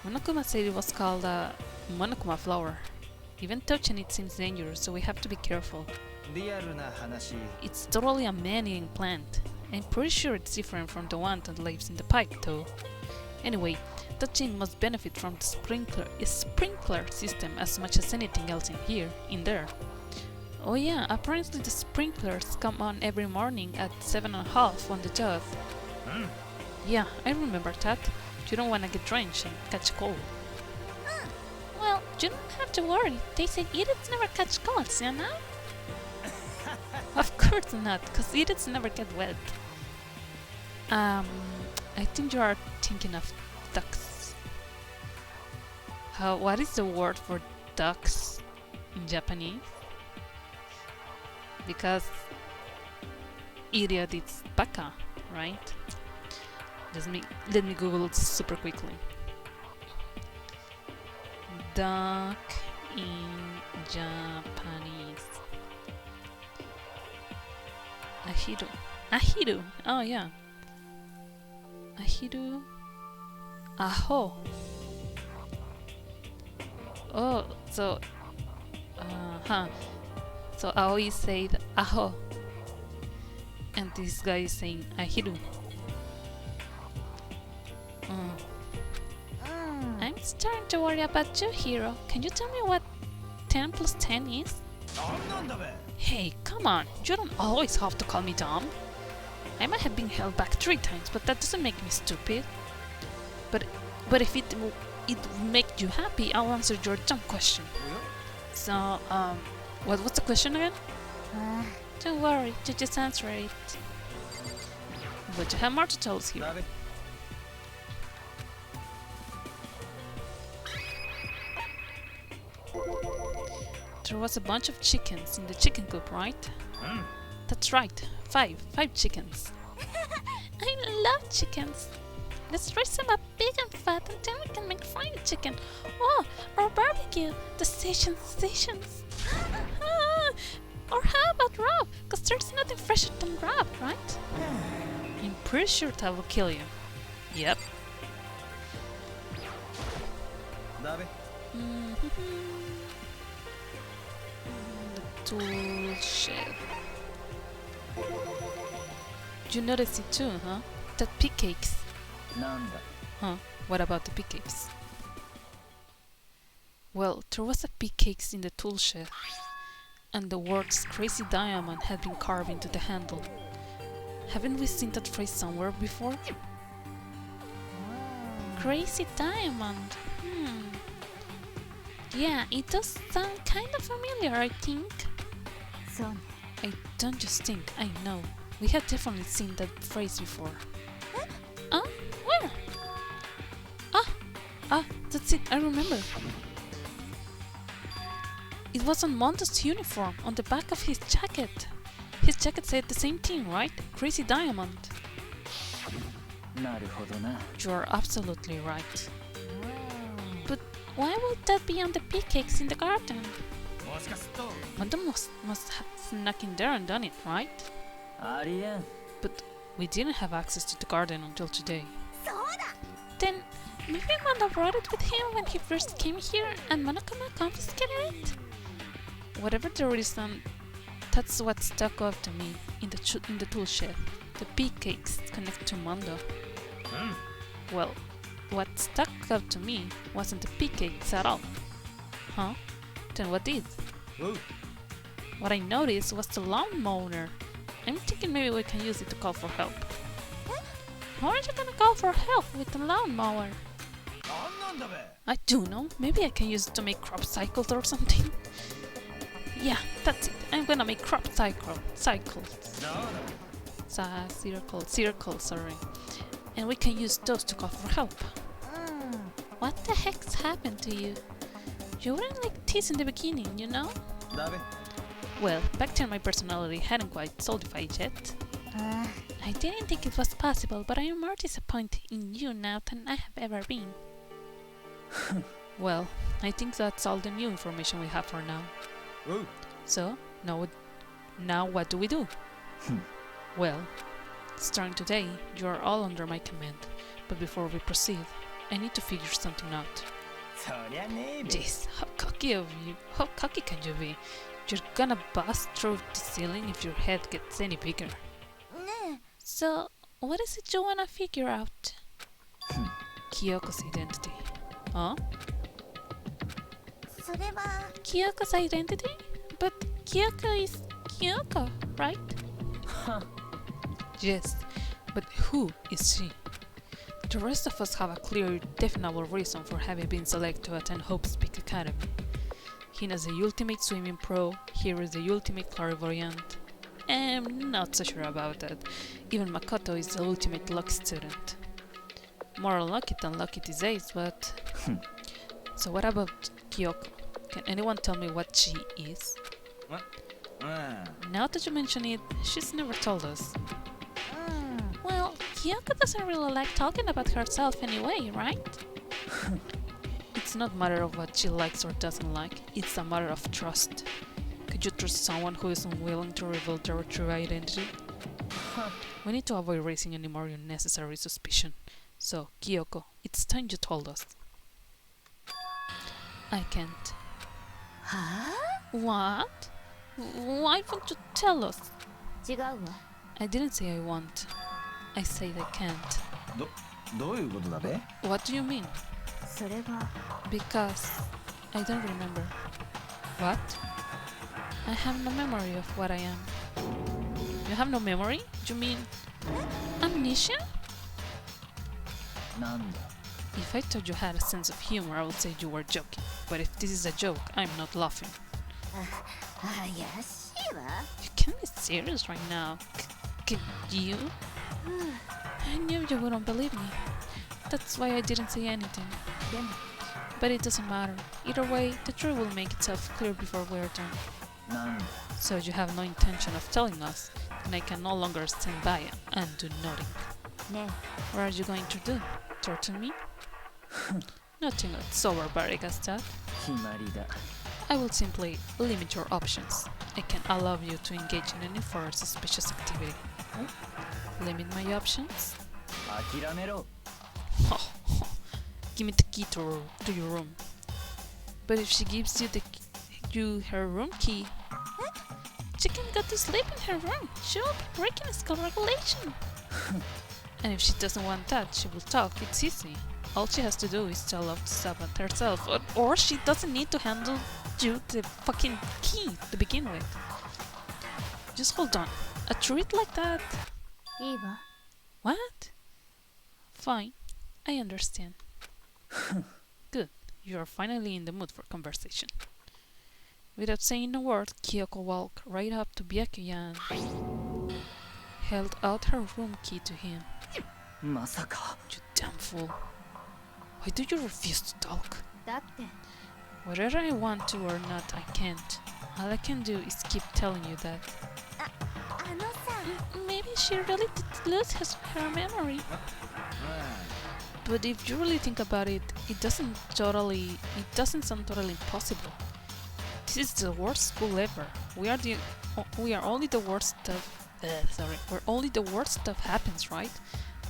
[SPEAKER 1] Monokuma said it was called a Monokuma flower. Even touching it seems dangerous, so we have to be careful.
[SPEAKER 4] リアルな話
[SPEAKER 1] It's totally a man-eating plant. I'm pretty sure it's different from the one that lives in the pipe, though. Anyway, that thing must benefit from the sprinkler system as much as anything else in there. Oh yeah, apparently the sprinklers come on every morning at 7:30 on the dot. Yeah, I remember that. You don't wanna get drenched and catch a cold. Well, you don't have to worry. They say idiots never catch colds, you know? Of course not, because idiots never get wet. I think you are thinking of ducks. What is the word for ducks in Japanese? Because idiot is baka, right? Let me Google it super quickly. Duck in Japanese. Ahiru. Ahiru. Oh yeah. Ahiru. Aho. Oh, so so Aoi said aho, and this guy is saying ahiru. I'm starting to worry about you, Hero. Can you tell me what 10 plus 10 is?
[SPEAKER 4] 何なんだべ
[SPEAKER 1] Hey, come on. You don't always have to call me dumb. I might have been held back 3 times, but that doesn't make me stupid. But if it will make you happy, I'll answer your dumb question. So, what's the question again? Don't worry, you just answer it. But you have more to tell us here.
[SPEAKER 4] ダメ
[SPEAKER 1] There was a bunch of chickens in the chicken coop, right? That's right, 5 chickens. I love chickens. Let's raise them up big and fat, and then we can make fried chicken. Oh, or barbecue. The stations. Or how about Rob? Because there's nothing fresher than Rob, right? I'm pretty sure that will kill you. Yep.
[SPEAKER 4] ダメ
[SPEAKER 1] The tool shed. You noticed it too, huh? That pig cakes.
[SPEAKER 5] なんだ
[SPEAKER 1] Huh? What about the pig cakes? Well, there was a pig cakes in the tool shed, and the words Crazy Diamond had been carved into the handle. Haven't we seen that phrase somewhere before? Crazy Diamond. Yeah, it does sound kind of familiar, I think.
[SPEAKER 2] そうね
[SPEAKER 1] I don't just think, I know. We have definitely seen that phrase before. Where? That's it, I remember. It was on Mondo's uniform, on the back of his jacket. His jacket said the same thing, right? Crazy Diamond.
[SPEAKER 5] なるほどな
[SPEAKER 1] You're absolutely right. But why would that be on the pig cakes in the garden?
[SPEAKER 4] もしかすると
[SPEAKER 1] Mondo must have snuck in there and done it, right?
[SPEAKER 5] ありえん
[SPEAKER 1] But we didn't have access to the garden until today.
[SPEAKER 3] そうだ
[SPEAKER 1] Then maybe Mondo brought it with him when he first came here and Monokuma confiscated it? Whatever the reason, that's what stuck out to me in the tool shed. The pig cakes connect to Mondo. Well, what stuck out to me wasn't the pig cakes at all. Huh? Then what did?
[SPEAKER 4] おう
[SPEAKER 1] What I noticed was the lawnmower. I'm thinking maybe we can use it to call for help. How are you gonna call for help with the lawnmower?
[SPEAKER 4] 何なんだべ
[SPEAKER 1] I do know. Maybe I can use it to make crop cycles or something. Yeah, that's it. I'm gonna make crop cycles.
[SPEAKER 4] なあ
[SPEAKER 1] Circles, sorry. And we can use those to call for help. What the heck's happened to you? You weren't like this in the beginning, you know?
[SPEAKER 4] ダメ
[SPEAKER 1] Well, back then my personality hadn't quite solidified yet. I didn't think it was possible, but I am more disappointed in you now than I have ever been. Well, I think that's all the new information we have for now.
[SPEAKER 4] Oh.
[SPEAKER 1] So, now what do we do? Well, starting today, you are all under my command. But before we proceed, I need to figure something out.
[SPEAKER 4] そりゃねえべ
[SPEAKER 1] Jeez, how cocky of you. How cocky can you be? You're gonna bust through the ceiling if your head gets any bigger.
[SPEAKER 3] ね
[SPEAKER 1] So, what is it you wanna figure out? Kyoko's identity. Huh?
[SPEAKER 3] えそれは
[SPEAKER 1] Kyoko's identity? But Kyoko is Kyoko, right? Yes, but who is she? The rest of us have a clear, definable reason for having been selected to attend Hope's Peak Academy. Hina's the ultimate swimming pro, Hiro is the ultimate clairvoyant. I'm not so sure about that. Even Makoto is the ultimate lucky student. More unlucky than lucky these days, but... So what about Kyoko? Can anyone tell me what she is?
[SPEAKER 4] うん
[SPEAKER 1] Now that you mention it, she's never told us.
[SPEAKER 3] うん
[SPEAKER 1] Well, Kyoko doesn't really like talking about herself anyway, right? It's not a matter of what she likes or doesn't like, it's a matter of trust. Could you trust someone who is unwilling to reveal their true identity? We need to avoid raising any more unnecessary suspicion. So, Kyoko, it's time you told us. I can't.
[SPEAKER 3] は
[SPEAKER 1] What? Why won't you tell us?
[SPEAKER 2] 違うわ
[SPEAKER 1] I didn't say I want. I said I can't.
[SPEAKER 4] どういうことだべ
[SPEAKER 1] What do you mean?
[SPEAKER 2] それは
[SPEAKER 1] Because I don't remember. What? I have no memory of what I am. You have no memory? You mean amnesia?
[SPEAKER 5] なんだ
[SPEAKER 1] If I told you had a sense of humor, I would say you were joking. But if this is a joke, I'm not laughing.
[SPEAKER 3] 怪しいわ
[SPEAKER 1] You can't be serious right now. Could you? I knew you wouldn't believe me. That's why I didn't say anything.
[SPEAKER 2] でも
[SPEAKER 1] But it doesn't matter. Either way, the truth will make itself clear before we're done.
[SPEAKER 5] なんだ
[SPEAKER 1] So you have no intention of telling us, and I can no longer stand by and do nothing.
[SPEAKER 2] ね
[SPEAKER 1] What are you going to do? Torture me? Nothing so barbaric as that.
[SPEAKER 5] 決まりだ
[SPEAKER 1] I will simply limit your options. I can allow you to engage in any further suspicious activity. Limit my options?
[SPEAKER 5] 諦めろ
[SPEAKER 1] Give me the key to your room. But if she gives you her room key, she can go to sleep in her room. She will be breaking school regulation. And if she doesn't want that, she will talk. It's easy. All she has to do is tell off the servant herself, or she doesn't need to handle you the fucking key to begin with. Just hold on. A treat like that?
[SPEAKER 2] いいわ
[SPEAKER 1] What? Fine. I understand. Good. You are finally in the mood for conversation. Without saying a word, Kyoko walked right up to Byakuya and held out her room key to him.
[SPEAKER 5] まさか
[SPEAKER 1] You damn fool. Why do you refuse to talk?
[SPEAKER 2] だって
[SPEAKER 1] Whether I want to or not, I can't. All I can do is keep telling you that.
[SPEAKER 3] あのさ
[SPEAKER 1] Maybe she really did lose her memory. But if you really think about it, it doesn't sound totally impossible. This is the worst school ever. We are only the worst stuff. Where only the worst stuff happens, right?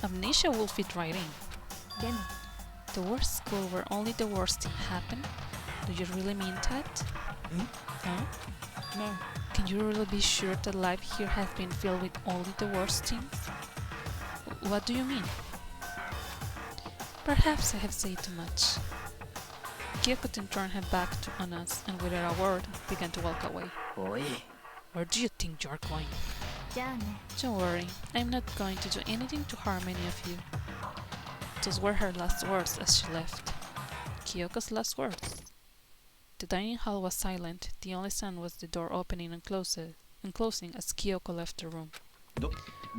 [SPEAKER 1] Amnesia will fit right in.
[SPEAKER 2] でも
[SPEAKER 1] The worst school where only the worst thing happen? Do you really mean that? Huh?
[SPEAKER 2] ね
[SPEAKER 1] Can you really be sure that life here has been filled with only the worst things? What do you mean? Perhaps I have said too much. Kyoko then turned her back on us and without a word began to walk away.
[SPEAKER 5] おい
[SPEAKER 1] Where do you think you're going?
[SPEAKER 2] じゃあね
[SPEAKER 1] Don't worry, I'm not going to do anything to harm any of you. Those were her last words as she left. Kyoko's last words. The dining hall was silent. The only sound was the door opening and closing as Kyoko left the room.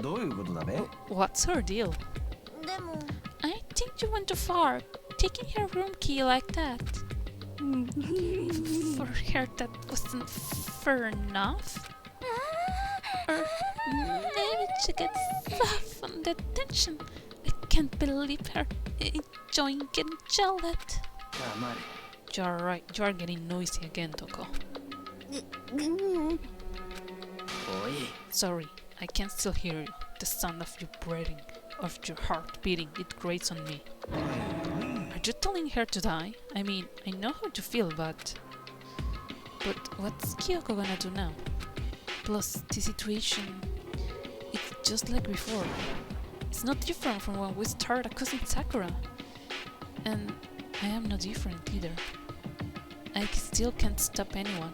[SPEAKER 4] どういうことだべ
[SPEAKER 1] What's her deal?
[SPEAKER 3] でも
[SPEAKER 1] I think you went too far, taking her room key like that. For her, that wasn't fair enough. Or maybe she gets off on the tension. I can't believe her enjoying getting yelled at.
[SPEAKER 5] 黙れ。
[SPEAKER 1] You're right. You're getting noisy again, Toko.
[SPEAKER 5] おい、
[SPEAKER 1] Sorry, I can still hear you. The sound of you breathing, of your heart beating, it grates on me. Are you telling her to die? I mean, I know how you feel, but what's Kyoko gonna do now? Plus, the situation, it's just like before. It's not different from when we started accusing Sakura. And I am not different either. I still can't stop anyone.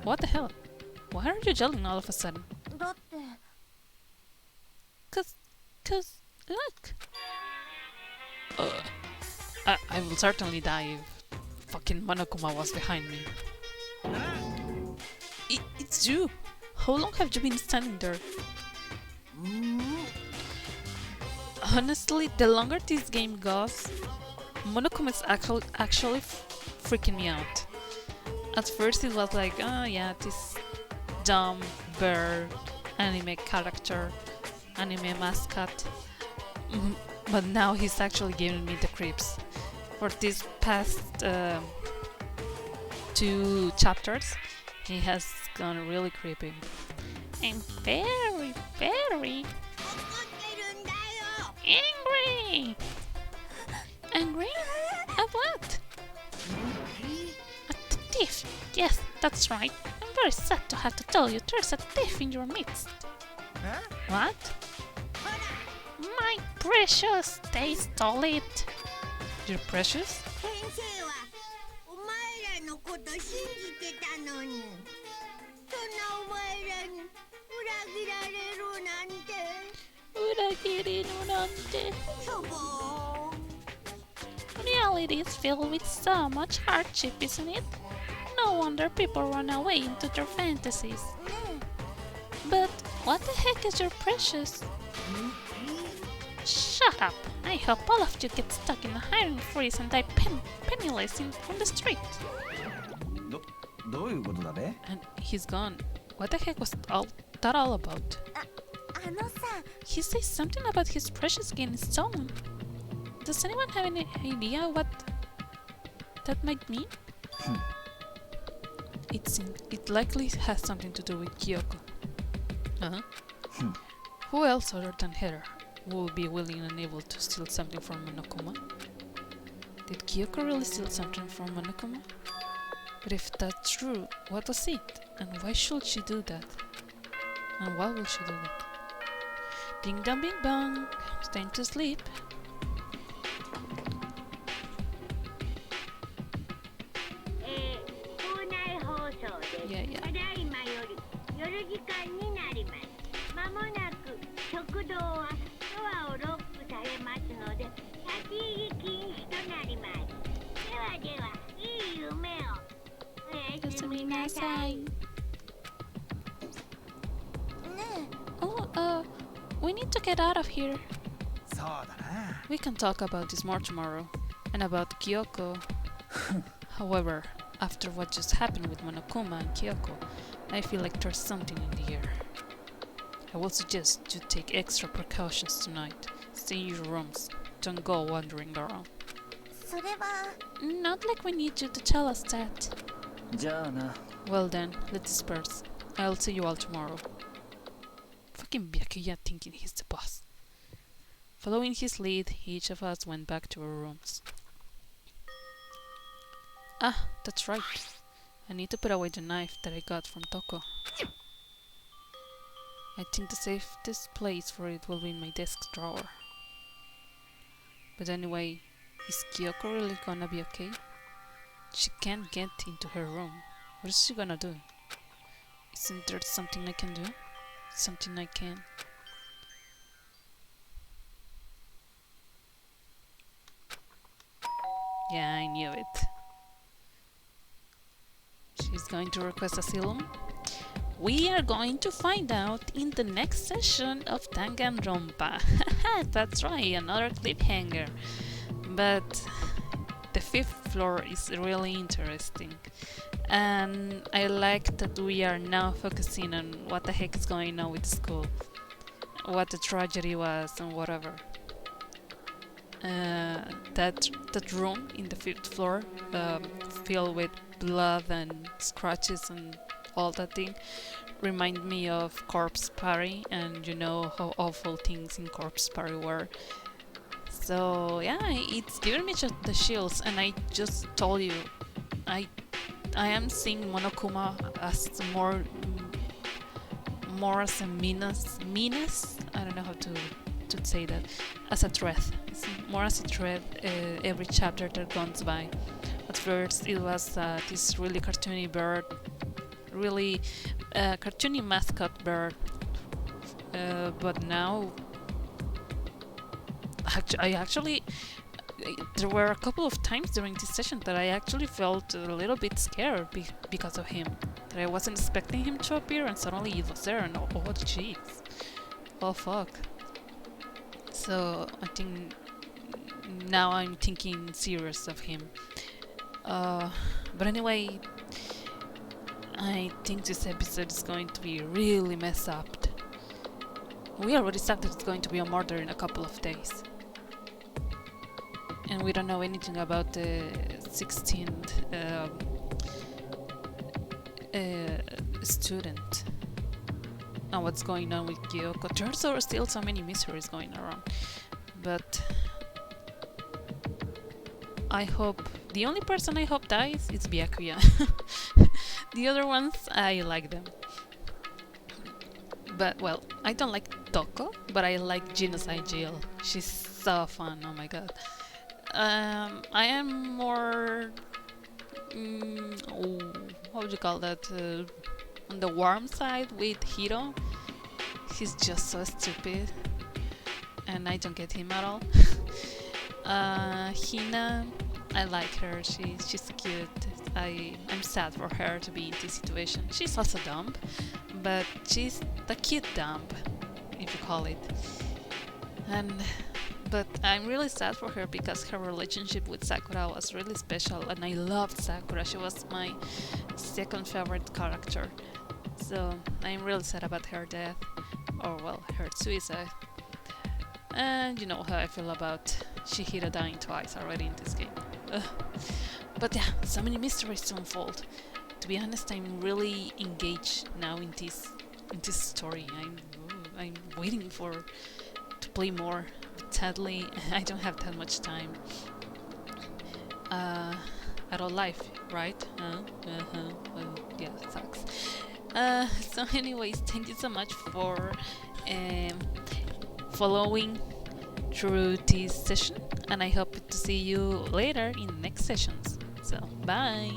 [SPEAKER 1] What the hell? Why are you yelling all of a sudden?
[SPEAKER 3] だって
[SPEAKER 1] Cause, look. I will certainly die if fucking Monokuma was behind me. It's you. How long have you been standing there? Honestly, the longer this game goes, Monokuma is actually freaking me out. At first it was like, oh yeah, this dumb bird, anime character, anime mascot. But now he's actually giving me the creeps. For these past 2 chapters, he has gone really creepy. I'm very, very angry! Angry? At what? At the thief! Yes, that's right. I'm very sad to have to tell you there's a thief in your midst. What? My precious! They stole it! Your precious?
[SPEAKER 3] 先生はお前らのこと信じてたのにそんなお前らに裏切られるなんて
[SPEAKER 1] 裏切りのなんて
[SPEAKER 3] しょぼーん
[SPEAKER 1] Reality is filled with so much hardship, isn't it? No wonder people run away into their fantasies. But what the heck is your precious? Shut up! I hope all of you get stuck in a hiring freeze and die penniless on the street.
[SPEAKER 4] どういうことだべ？
[SPEAKER 1] And he's gone. What the heck was that all about?
[SPEAKER 3] あのさ
[SPEAKER 1] He says something about his precious getting stolen. Does anyone have any idea what that might mean? It likely has something to do with Kyoko. Who else other than her will be willing and able to steal something from Monokuma? Did Kyoko really steal something from Monokuma? But if that's true, what was it? And why should she do that? And why will she do that? Ding dong bing bong! It's time to sleep.
[SPEAKER 3] 校内放送です。
[SPEAKER 1] Yeah, yeah.
[SPEAKER 3] ただいまより夜時間になります。まもなく食堂はドアをロックされますので立ち入り禁止となります。ではでは、いい夢を。おやすみなさい。ね
[SPEAKER 1] Oh, we need to get out of here.
[SPEAKER 4] そうだな。
[SPEAKER 1] We can talk about this more tomorrow. And about Kyoko. However, after what just happened with Monokuma and Kyoko, I feel like there's something in the air. I will suggest you take extra precautions tonight. Stay in your rooms. Don't go wandering around.
[SPEAKER 3] それは
[SPEAKER 1] Not like we need you to tell us that.
[SPEAKER 5] じゃあな。
[SPEAKER 1] Well then, let's disperse. I'll see you all tomorrow. Fucking Byakuya thinking he's the boss. Following his lead, each of us went back to our rooms. Ah, that's right. I need to put away the knife that I got from Toko. I think the safest place for it will be in my desk drawer. But anyway, is Kyoko really gonna be okay? She can't get into her room. What is she gonna do? Isn't there something I can do? Something I can... Yeah, I knew it. She's going to request asylum. We are going to find out in the next session of Danganronpa. That's right, another cliffhanger. But the 5th floor is really interesting. And I like that we are now focusing on what the heck is going on with the school. What the tragedy was and whatever. that room in the 5th floor, filled with blood and scratches and all that thing, remind me of Corpse Party, and you know how awful things in Corpse Party were. So yeah, it's giving me just the chills, and I just told you, I am seeing Monokuma as more as a menace. I don't know how to say that, as a threat. It's more as a threat every chapter that goes by. At first it was this really cartoony bird, really cartoony mascot bird, but now I actually there were a couple of times during this session that I actually felt a little bit scared because of him. That I wasn't expecting him to appear, and suddenly he was there, and oh jeez, oh fuck. So I think now I'm thinking serious of him. But anyway, I think this episode is going to be really messed up. We already said that it's going to be a murder in a couple of days. And we don't know anything about the 16th student and what's going on with Kyoko. There's still so many mysteries going around. But I hope the only person I hope dies is Byakuya. The other ones, I like them. But well, I don't like Toko, but I like Genocide Jill. She's so fun, oh my god. I am more how would you call that, on the warm side with Hiro. He's just so stupid and I don't get him at all. Hina, I like her, she's cute. I'm sad for her to be in this situation. She's also dumb, but she's the cute dumb, if you call it. But I'm really sad for her because her relationship with Sakura was really special, and I loved Sakura. She was my second favorite character. So I'm really sad about her death, or well, her suicide. And you know how I feel about Shihiro dying twice already in this game. But yeah, so many mysteries to unfold. To be honest, I'm really engaged now in this story. I'm waiting to play more. But sadly, I don't have that much time. Adult life, right? Well, yeah, it sucks. So anyways, thank you so much for following through this session, and I hope to see you later in the next sessions. So bye.